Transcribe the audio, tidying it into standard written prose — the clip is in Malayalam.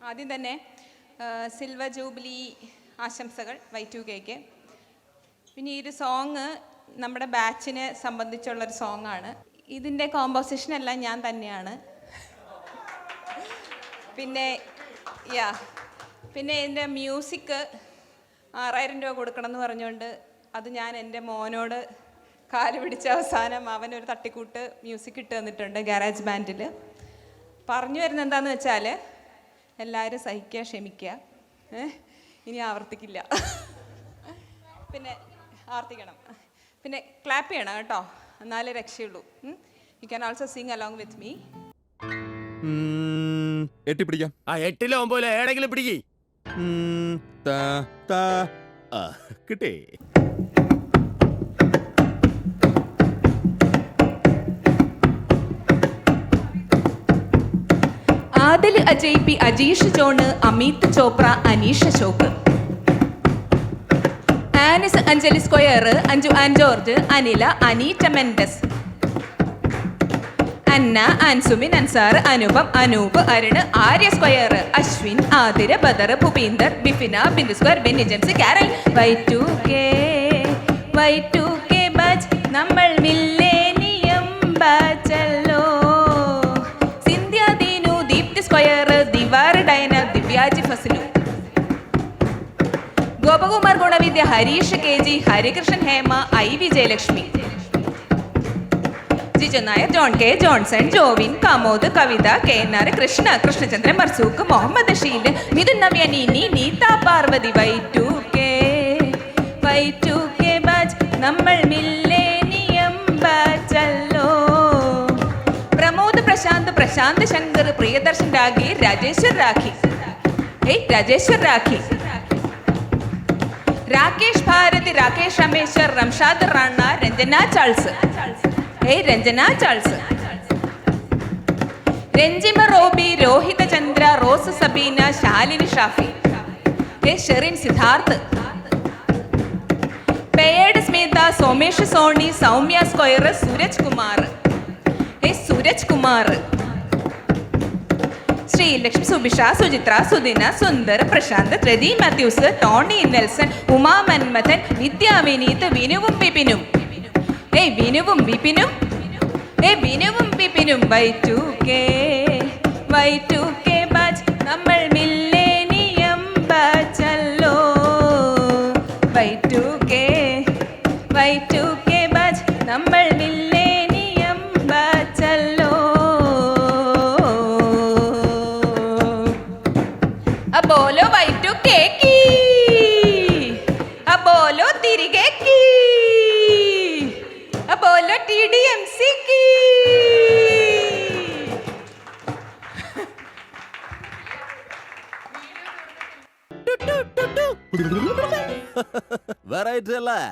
ആദ്യം തന്നെ സിൽവർ ജൂബിലി ആശംസകൾ Y2Kക്ക്. പിന്നെ ഈ ഒരു സോങ് നമ്മുടെ ബാച്ചിനെ സംബന്ധിച്ചുള്ളൊരു സോങ്ങാണ്. ഇതിൻ്റെ കോമ്പോസിഷനെല്ലാം ഞാൻ തന്നെയാണ്. പിന്നെ ഇതിൻ്റെ മ്യൂസിക് 6000 രൂപ കൊടുക്കണം എന്ന് പറഞ്ഞുകൊണ്ട് അത് ഞാൻ എൻ്റെ മോനോട് കാല് പിടിച്ച അവസാനം അവനൊരു തട്ടിക്കൂട്ട് മ്യൂസിക് ഇട്ട് തന്നിട്ടുണ്ട് ഗാരേജ് ബാൻഡിൽ. പറഞ്ഞു വരുന്നത് എന്താണെന്ന് വെച്ചാൽ എല്ലാവരും സഹിക്കുക, ക്ഷമിക്കുക, ഇനി ആവർത്തിക്കില്ല. പിന്നെ ആവർത്തിക്കണം, പിന്നെ ക്ലാപ്പ് ചെയ്യണം കേട്ടോ, എന്നാലേ രക്ഷയുള്ളൂ. You can also sing along with me. എട്ടി പിടിക്കാം. 8ലോ 9ലോ ഏടെങ്കിലും പിടിക്കേ. കിട്ടേ. Adil, Ajay P, Ajeesh John, Amit Chopra, Aneesha Ashok, Anis, Anjali square, Anju and George, Anila, Aneeta Mendes, Anna, Ansumin, Ansar, Anupam, Anoop, Arun, Arya square, Ashwin, Athira, Badar, Bhupinder, Bifina, Bindu square, ബെന്നിജൻസ്, കാരൽ. Y2K ബാച്ച്, നമ്മൾ മില്ലേനിയം ബാച്ചല്ലോ. Cynthia, Deenu, Deepthi square, Divar, Diana, Divyaji, Fazlu, Gopakumar, Gunavidya, Harish KG, Harikrishnan, Hema, IV Jayalakshmi, Jiju Nair, John K, Johnson, Jovin, Kamod, Kavitha, KNR, Krishna, Krishnachandran, Marzooq, Muhammad Sheel, Mithun, Navya, Neeni, Neetha, Parvathy. Y2K batch, നമ്മൾ മില്ലേനിയം ബാച്ചല്ലോ. Pramod, Prasanth, Prasanth Shankar, Priyadarshan, Rakhi, Rajeshwar Rakhi, Rakesh Bharathi, Rakesh Rameshwar, Ramshad Rana, Ranjana Charles, Ranjana Charles, Ranjima Roby, Rohitha Chandra, Rose Sabeena, Shalini Shafi, Sherin Siddharth, പേയഡ് Smitha, Somesh Sony, Soumya square, Sooraj Kumar, Sreelakshmi, Subisha, Suchithra, Sudina, Sundar, Prashant, ത്രതി Mathews, Tony, Nelson, Uma, Manmadhan, വിദ്യ, വിനീത്, വിനുവും വിപിനും, Y2K ബാച്ച്, നമ്മൾ മില്ലേനിയം ബാച്ചല്ലോ. Y2K ബാച്ച്, നമ്മൾ മില്ലേനിയം ബാച്ചല്ലോ. അബോലോ Y2K की, അബോലോ തിരികെ की, അബോലോ TDMC की. വെറൈറ്റി അല്ലേ?